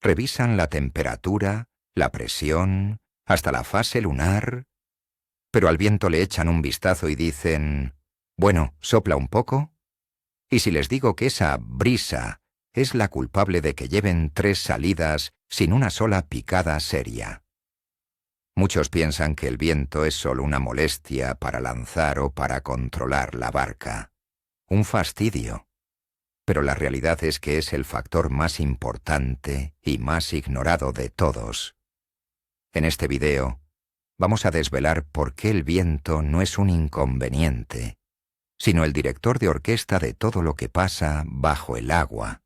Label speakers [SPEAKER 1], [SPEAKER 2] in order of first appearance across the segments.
[SPEAKER 1] Revisan la temperatura, la presión, hasta la fase lunar, pero al viento le echan un vistazo y dicen, bueno, sopla un poco. Y si les digo que esa brisa es la culpable de que lleven 3 salidas sin una sola picada seria. Muchos piensan que el viento es solo una molestia para lanzar o para controlar la barca. Un fastidio. Pero la realidad es que es el factor más importante y más ignorado de todos. En este video, vamos a desvelar por qué el viento no es un inconveniente, sino el director de orquesta de todo lo que pasa bajo el agua.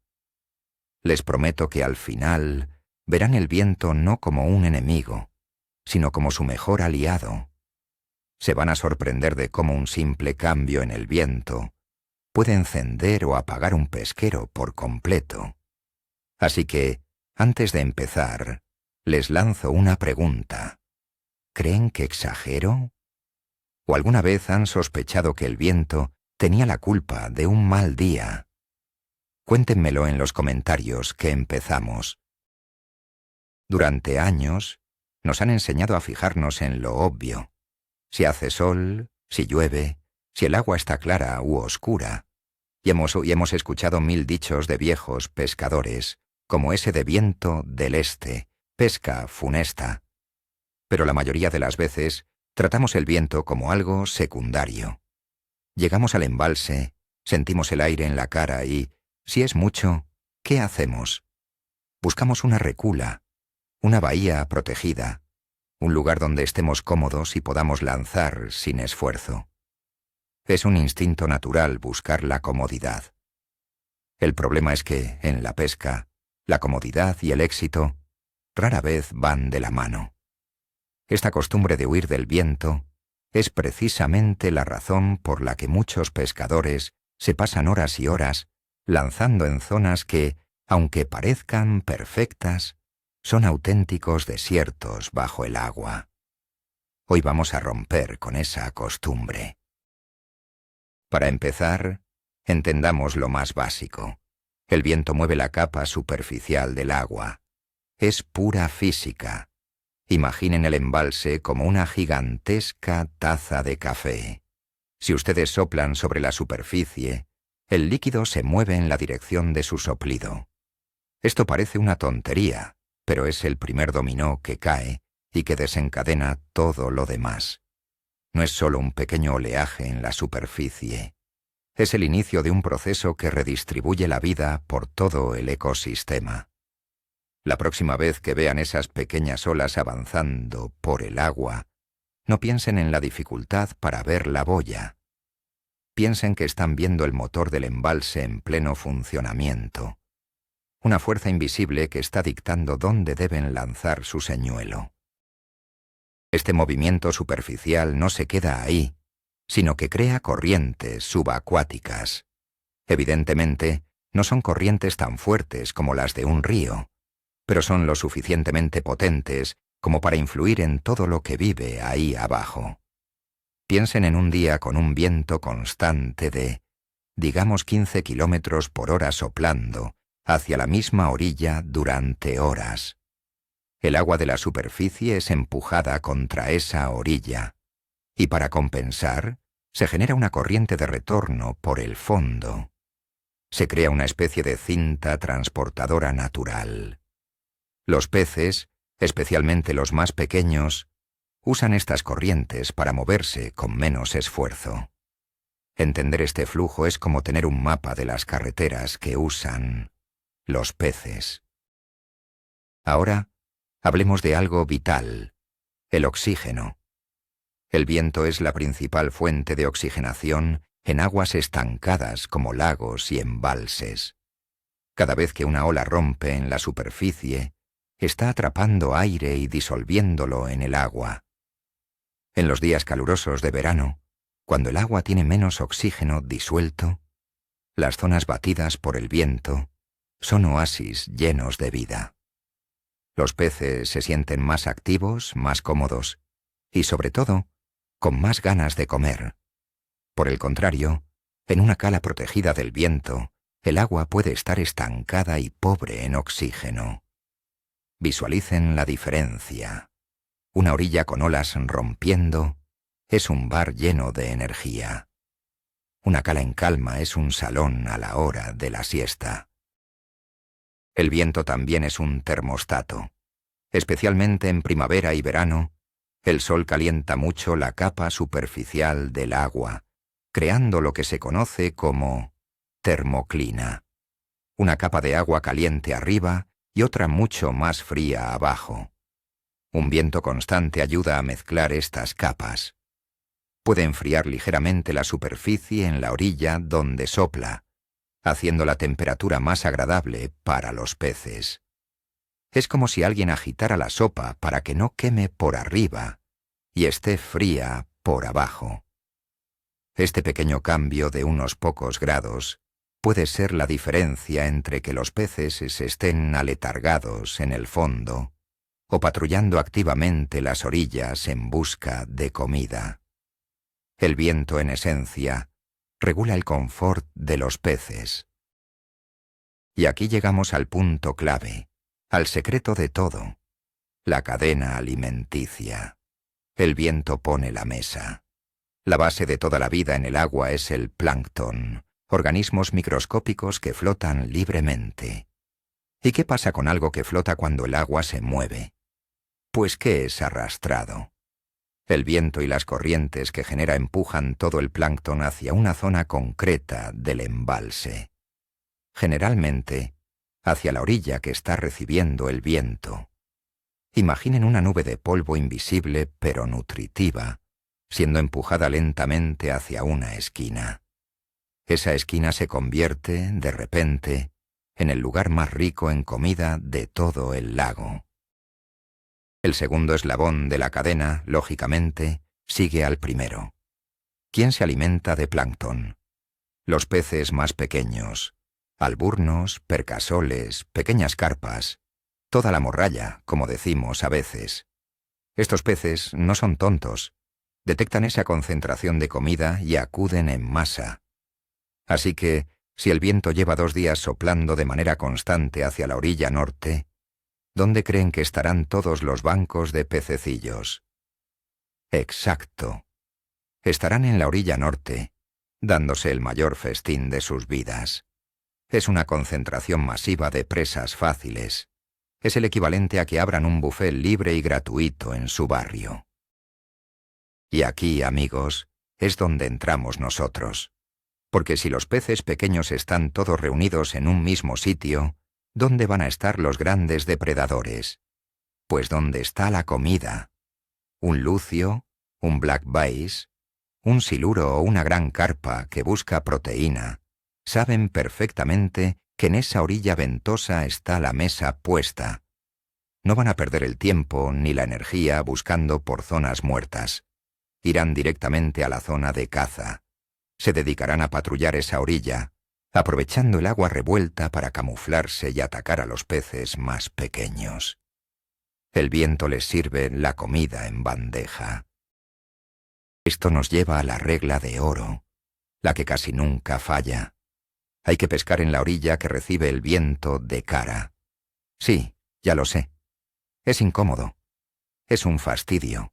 [SPEAKER 1] Les prometo que al final verán el viento no como un enemigo, sino como su mejor aliado. Se van a sorprender de cómo un simple cambio en el viento puede encender o apagar un pesquero por completo. Así que, antes de empezar, les lanzo una pregunta. ¿Creen que exagero? ¿O alguna vez han sospechado que el viento tenía la culpa de un mal día? Cuéntenmelo en los comentarios que empezamos. Durante años, nos han enseñado a fijarnos en lo obvio. Si hace sol, si llueve, si el agua está clara u oscura. Y hemos escuchado 1000 dichos de viejos pescadores, como ese de viento del este, pesca funesta. Pero la mayoría de las veces tratamos el viento como algo secundario. Llegamos al embalse, sentimos el aire en la cara y, si es mucho, ¿qué hacemos? Buscamos una recula, una bahía protegida, un lugar donde estemos cómodos y podamos lanzar sin esfuerzo. Es un instinto natural buscar la comodidad. El problema es que, en la pesca, la comodidad y el éxito rara vez van de la mano. Esta costumbre de huir del viento es precisamente la razón por la que muchos pescadores se pasan horas y horas lanzando en zonas que, aunque parezcan perfectas, son auténticos desiertos bajo el agua. Hoy vamos a romper con esa costumbre. Para empezar, entendamos lo más básico. El viento mueve la capa superficial del agua. Es pura física. Imaginen el embalse como una gigantesca taza de café. Si ustedes soplan sobre la superficie, el líquido se mueve en la dirección de su soplido. Esto parece una tontería, pero es el primer dominó que cae y que desencadena todo lo demás. No es solo un pequeño oleaje en la superficie. Es el inicio de un proceso que redistribuye la vida por todo el ecosistema. La próxima vez que vean esas pequeñas olas avanzando por el agua, no piensen en la dificultad para ver la boya. Piensen que están viendo el motor del embalse en pleno funcionamiento. Una fuerza invisible que está dictando dónde deben lanzar su señuelo. Este movimiento superficial no se queda ahí, sino que crea corrientes subacuáticas. Evidentemente, no son corrientes tan fuertes como las de un río, pero son lo suficientemente potentes como para influir en todo lo que vive ahí abajo. Piensen en un día con un viento constante de, digamos 15 kilómetros por hora soplando hacia la misma orilla durante horas. El agua de la superficie es empujada contra esa orilla, y para compensar, se genera una corriente de retorno por el fondo. Se crea una especie de cinta transportadora natural. Los peces, especialmente los más pequeños, usan estas corrientes para moverse con menos esfuerzo. Entender este flujo es como tener un mapa de las carreteras que usan los peces. Ahora, hablemos de algo vital, el oxígeno. El viento es la principal fuente de oxigenación en aguas estancadas como lagos y embalses. Cada vez que una ola rompe en la superficie, está atrapando aire y disolviéndolo en el agua. En los días calurosos de verano, cuando el agua tiene menos oxígeno disuelto, las zonas batidas por el viento son oasis llenos de vida. Los peces se sienten más activos, más cómodos y, sobre todo, con más ganas de comer. Por el contrario, en una cala protegida del viento, el agua puede estar estancada y pobre en oxígeno. Visualicen la diferencia. Una orilla con olas rompiendo es un bar lleno de energía. Una cala en calma es un salón a la hora de la siesta. El viento también es un termostato. Especialmente en primavera y verano, el sol calienta mucho la capa superficial del agua, creando lo que se conoce como termoclina. Una capa de agua caliente arriba y otra mucho más fría abajo. Un viento constante ayuda a mezclar estas capas. Puede enfriar ligeramente la superficie en la orilla donde sopla, haciendo la temperatura más agradable para los peces. Es como si alguien agitara la sopa para que no queme por arriba y esté fría por abajo. Este pequeño cambio de unos pocos grados puede ser la diferencia entre que los peces se estén aletargados en el fondo o patrullando activamente las orillas en busca de comida. El viento, en esencia, regula el confort de los peces. Y aquí llegamos al punto clave, al secreto de todo, la cadena alimenticia. El viento pone la mesa. La base de toda la vida en el agua es el plancton, organismos microscópicos que flotan libremente. ¿Y qué pasa con algo que flota cuando el agua se mueve? Pues que es arrastrado. El viento y las corrientes que genera empujan todo el plancton hacia una zona concreta del embalse. Generalmente, hacia la orilla que está recibiendo el viento. Imaginen una nube de polvo invisible pero nutritiva, siendo empujada lentamente hacia una esquina. Esa esquina se convierte, de repente, en el lugar más rico en comida de todo el lago. El segundo eslabón de la cadena, lógicamente, sigue al primero. ¿Quién se alimenta de plancton? Los peces más pequeños, alburnos, percasoles, pequeñas carpas, toda la morralla, como decimos a veces. Estos peces no son tontos, detectan esa concentración de comida y acuden en masa. Así que, si el viento lleva 2 días soplando de manera constante hacia la orilla norte, ¿dónde creen que estarán todos los bancos de pececillos? Exacto. Estarán en la orilla norte, dándose el mayor festín de sus vidas. Es una concentración masiva de presas fáciles. Es el equivalente a que abran un buffet libre y gratuito en su barrio. Y aquí, amigos, es donde entramos nosotros. Porque si los peces pequeños están todos reunidos en un mismo sitio, ¿dónde van a estar los grandes depredadores? Pues donde está la comida. Un lucio, un black bass, un siluro o una gran carpa que busca proteína, saben perfectamente que en esa orilla ventosa está la mesa puesta. No van a perder el tiempo ni la energía buscando por zonas muertas. Irán directamente a la zona de caza. Se dedicarán a patrullar esa orilla, aprovechando el agua revuelta para camuflarse y atacar a los peces más pequeños. El viento les sirve la comida en bandeja. Esto nos lleva a la regla de oro, la que casi nunca falla. Hay que pescar en la orilla que recibe el viento de cara. Sí, ya lo sé. Es incómodo. Es un fastidio.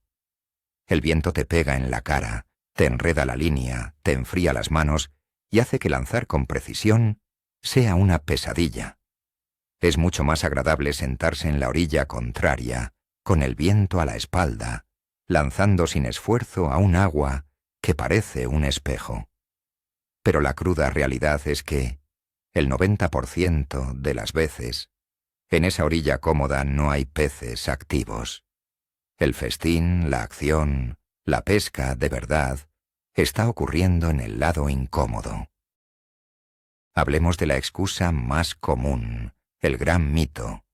[SPEAKER 1] El viento te pega en la cara, te enreda la línea, te enfría las manos y hace que lanzar con precisión sea una pesadilla. Es mucho más agradable sentarse en la orilla contraria, con el viento a la espalda, lanzando sin esfuerzo a un agua que parece un espejo. Pero la cruda realidad es que, el 90% de las veces, en esa orilla cómoda no hay peces activos. El festín, la acción, la pesca de verdad, está ocurriendo en el lado incómodo. Hablemos de la excusa más común, el gran mito.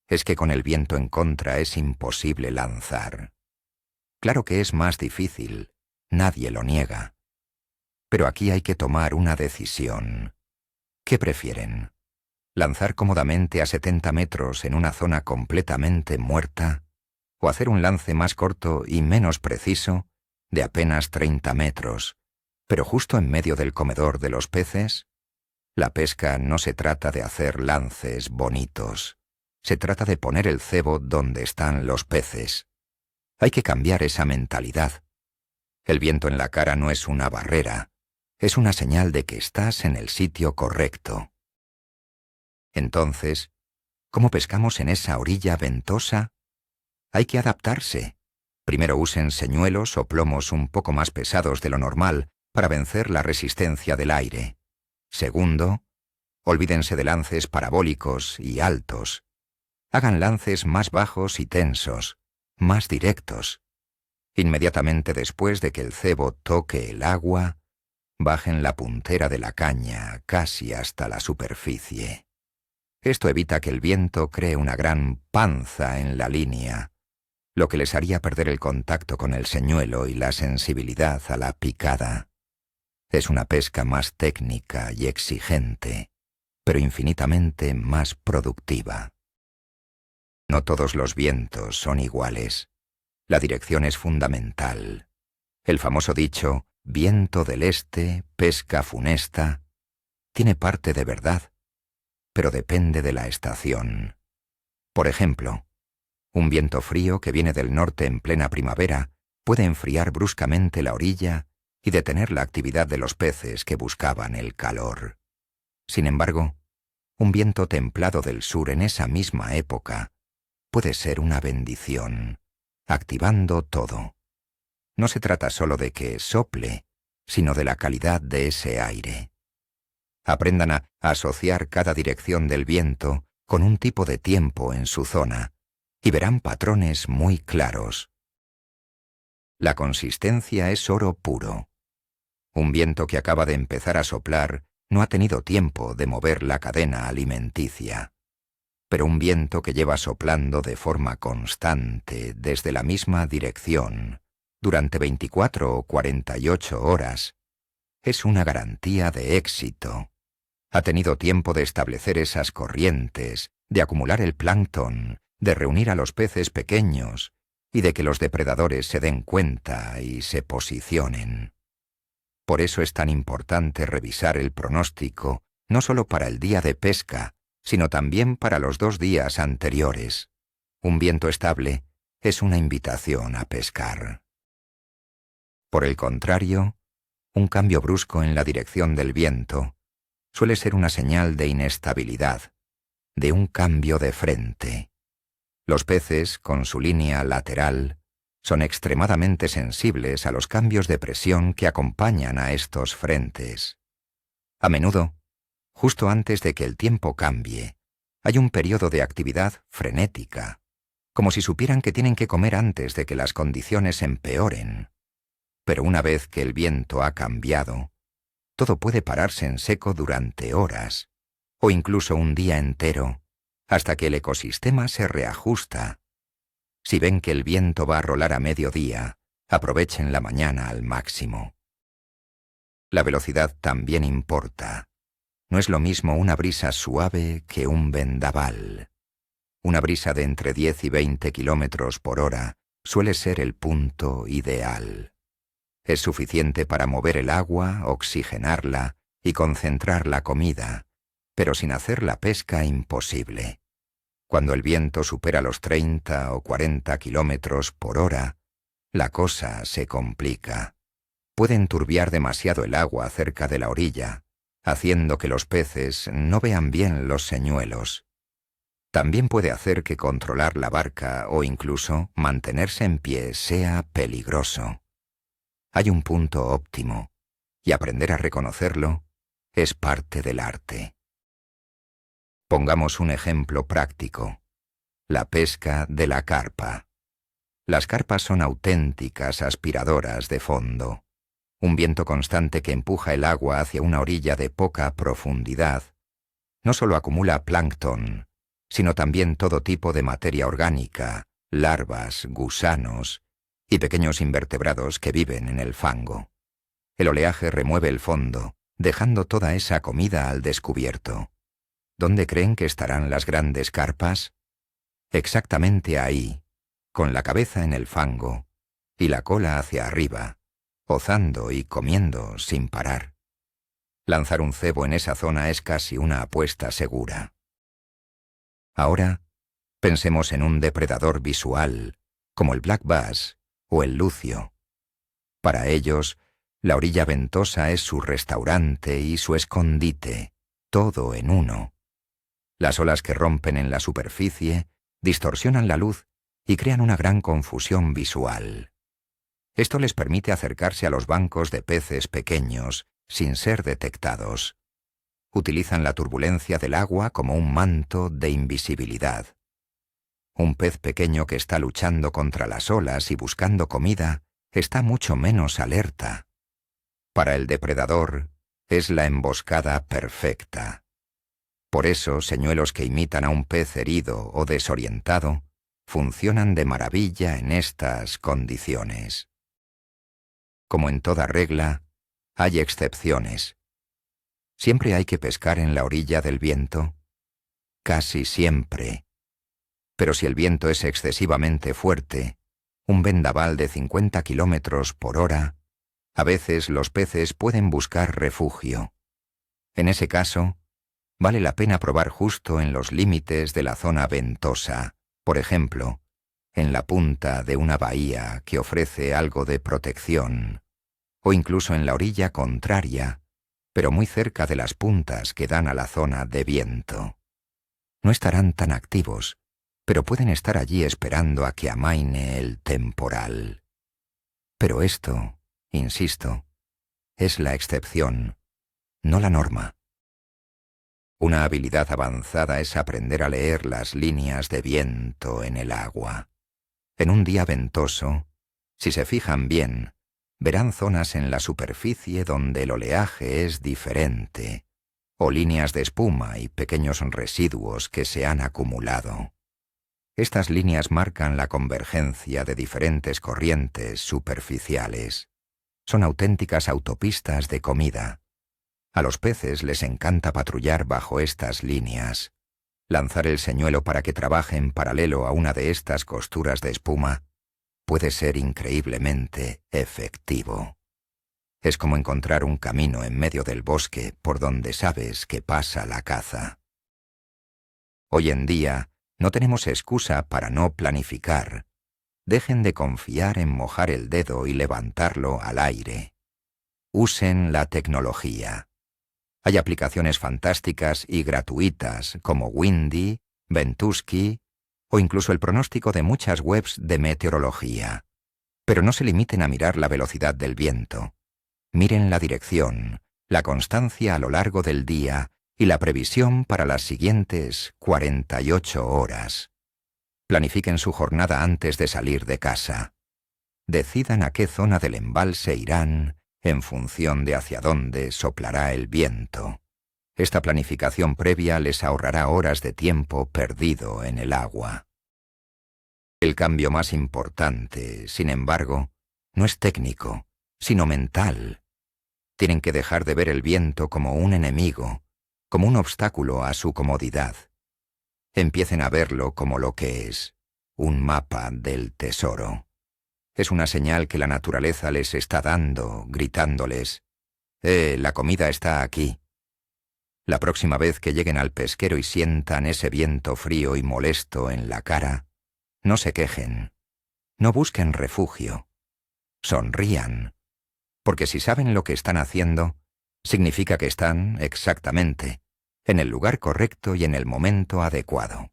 [SPEAKER 1] Es que con el viento en contra es imposible lanzar. Claro que es más difícil, nadie lo niega. Pero aquí hay que tomar una decisión. ¿Qué prefieren? ¿Lanzar cómodamente a 70 metros en una zona completamente muerta? ¿O hacer un lance más corto y menos preciso, de apenas 30 metros, pero justo en medio del comedor de los peces? La pesca no se trata de hacer lances bonitos. Se trata de poner el cebo donde están los peces. Hay que cambiar esa mentalidad. El viento en la cara no es una barrera, es una señal de que estás en el sitio correcto. Entonces, ¿cómo pescamos en esa orilla ventosa? Hay que adaptarse. Primero usen señuelos o plomos un poco más pesados de lo normal para vencer la resistencia del aire. Segundo, olvídense de lances parabólicos y altos. Hagan lances más bajos y tensos, más directos. Inmediatamente después de que el cebo toque el agua, bajen la puntera de la caña casi hasta la superficie. Esto evita que el viento cree una gran panza en la línea, lo que les haría perder el contacto con el señuelo y la sensibilidad a la picada. Es una pesca más técnica y exigente, pero infinitamente más productiva. No todos los vientos son iguales. La dirección es fundamental. El famoso dicho, viento del este, pesca funesta, tiene parte de verdad, pero depende de la estación. Por ejemplo, un viento frío que viene del norte en plena primavera puede enfriar bruscamente la orilla y detener la actividad de los peces que buscaban el calor. Sin embargo, un viento templado del sur en esa misma época puede ser una bendición, activando todo. No se trata solo de que sople, sino de la calidad de ese aire. Aprendan a asociar cada dirección del viento con un tipo de tiempo en su zona y verán patrones muy claros. La consistencia es oro puro. Un viento que acaba de empezar a soplar no ha tenido tiempo de mover la cadena alimenticia. Pero un viento que lleva soplando de forma constante desde la misma dirección durante 24 o 48 horas es una garantía de éxito. Ha tenido tiempo de establecer esas corrientes, de acumular el plancton, de reunir a los peces pequeños y de que los depredadores se den cuenta y se posicionen. Por eso es tan importante revisar el pronóstico, no solo para el día de pesca, sino también para los 2 días anteriores. Un viento estable es una invitación a pescar. Por el contrario, un cambio brusco en la dirección del viento suele ser una señal de inestabilidad, de un cambio de frente. Los peces, con su línea lateral, son extremadamente sensibles a los cambios de presión que acompañan a estos frentes. A menudo, justo antes de que el tiempo cambie, hay un periodo de actividad frenética, como si supieran que tienen que comer antes de que las condiciones empeoren. Pero una vez que el viento ha cambiado, todo puede pararse en seco durante horas, o incluso un día entero, hasta que el ecosistema se reajusta. Si ven que el viento va a rolar a mediodía, aprovechen la mañana al máximo. La velocidad también importa. No es lo mismo una brisa suave que un vendaval. Una brisa de entre 10 y 20 kilómetros por hora suele ser el punto ideal. Es suficiente para mover el agua, oxigenarla y concentrar la comida, pero sin hacer la pesca imposible. Cuando el viento supera los 30 o 40 kilómetros por hora, la cosa se complica. Puede enturbiar demasiado el agua cerca de la orilla, haciendo que los peces no vean bien los señuelos. También puede hacer que controlar la barca o incluso mantenerse en pie sea peligroso. Hay un punto óptimo, y aprender a reconocerlo es parte del arte. Pongamos un ejemplo práctico: la pesca de la carpa. Las carpas son auténticas aspiradoras de fondo. Un viento constante que empuja el agua hacia una orilla de poca profundidad no solo acumula plancton, sino también todo tipo de materia orgánica, larvas, gusanos y pequeños invertebrados que viven en el fango. El oleaje remueve el fondo, dejando toda esa comida al descubierto. ¿Dónde creen que estarán las grandes carpas? Exactamente ahí, con la cabeza en el fango y la cola hacia arriba, gozando y comiendo sin parar. Lanzar un cebo en esa zona es casi una apuesta segura. Ahora, Pensemos en un depredador visual, como el black bass o el lucio. Para ellos, la orilla ventosa es su restaurante y su escondite, todo en uno. Las olas que rompen en la superficie distorsionan la luz y crean una gran confusión visual. Esto les permite acercarse a los bancos de peces pequeños sin ser detectados. Utilizan la turbulencia del agua como un manto de invisibilidad. Un pez pequeño que está luchando contra las olas y buscando comida está mucho menos alerta. Para el depredador, es la emboscada perfecta. Por eso, señuelos que imitan a un pez herido o desorientado funcionan de maravilla en estas condiciones. Como en toda regla, hay excepciones. ¿Siempre hay que pescar en la orilla del viento? Casi siempre. Pero si el viento es excesivamente fuerte, un vendaval de 50 kilómetros por hora, a veces los peces pueden buscar refugio. En ese caso, vale la pena probar justo en los límites de la zona ventosa, por ejemplo, en la punta de una bahía que ofrece algo de protección, o incluso en la orilla contraria, pero muy cerca de las puntas que dan a la zona de viento. No estarán tan activos, pero pueden estar allí esperando a que amaine el temporal. Pero esto, insisto, es la excepción, no la norma. Una habilidad avanzada es aprender a leer las líneas de viento en el agua. En un día ventoso, si se fijan bien, verán zonas en la superficie donde el oleaje es diferente, o líneas de espuma y pequeños residuos que se han acumulado. Estas líneas marcan la convergencia de diferentes corrientes superficiales. Son auténticas autopistas de comida. A los peces les encanta patrullar bajo estas líneas. Lanzar el señuelo para que trabaje en paralelo a una de estas costuras de espuma puede ser increíblemente efectivo. Es como encontrar un camino en medio del bosque por donde sabes que pasa la caza. Hoy en día, no tenemos excusa para no planificar. Dejen de confiar en mojar el dedo y levantarlo al aire. Usen la tecnología. Hay aplicaciones fantásticas y gratuitas como Windy, Ventusky o incluso el pronóstico de muchas webs de meteorología. Pero no se limiten a mirar la velocidad del viento. Miren la dirección, la constancia a lo largo del día y la previsión para las siguientes 48 horas. Planifiquen su jornada antes de salir de casa. Decidan a qué zona del embalse irán en función de hacia dónde soplará el viento. Esta planificación previa les ahorrará horas de tiempo perdido en el agua. El cambio más importante, sin embargo, no es técnico, sino mental. Tienen que dejar de ver el viento como un enemigo, como un obstáculo a su comodidad. Empiecen a verlo como lo que es, un mapa del tesoro. Es una señal que la naturaleza les está dando, gritándoles: la comida está aquí. La próxima vez que lleguen al pesquero y sientan ese viento frío y molesto en la cara, no se quejen, no busquen refugio, sonrían, porque si saben lo que están haciendo, significa que están, exactamente, en el lugar correcto y en el momento adecuado.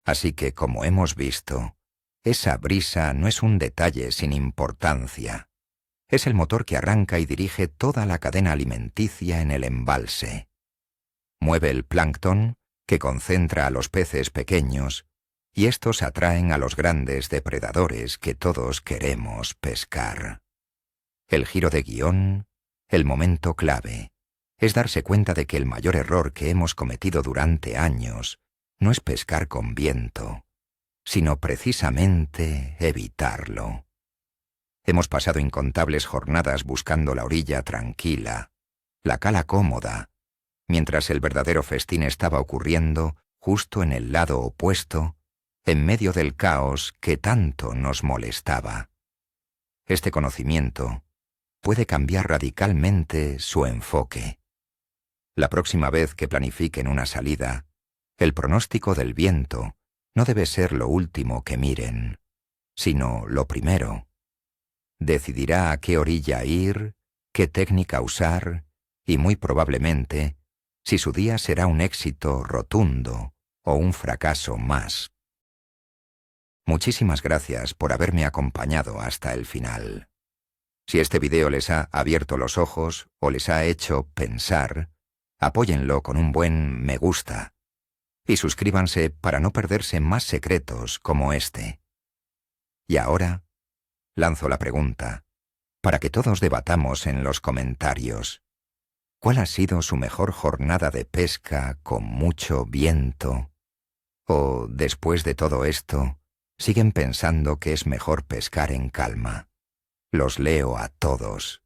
[SPEAKER 1] Así que, como hemos visto, esa brisa no es un detalle sin importancia. Es el motor que arranca y dirige toda la cadena alimenticia en el embalse. Mueve el plancton, que concentra a los peces pequeños, y estos atraen a los grandes depredadores que todos queremos pescar. El giro de guión, el momento clave, es darse cuenta de que el mayor error que hemos cometido durante años no es pescar con viento, sino precisamente evitarlo. Hemos pasado incontables jornadas buscando la orilla tranquila, la cala cómoda, mientras el verdadero festín estaba ocurriendo justo en el lado opuesto, en medio del caos que tanto nos molestaba. Este conocimiento puede cambiar radicalmente su enfoque. La próxima vez que planifiquen una salida, el pronóstico del viento no debe ser lo último que miren, sino lo primero. Decidirá a qué orilla ir, qué técnica usar y muy probablemente si su día será un éxito rotundo o un fracaso más. Muchísimas gracias por haberme acompañado hasta el final. Si este video les ha abierto los ojos o les ha hecho pensar, apóyenlo con un buen me gusta y suscríbanse para no perderse más secretos como este. Y ahora lanzo la pregunta, para que todos debatamos en los comentarios. ¿Cuál ha sido su mejor jornada de pesca con mucho viento? ¿O, después de todo esto, siguen pensando que es mejor pescar en calma? Los leo a todos.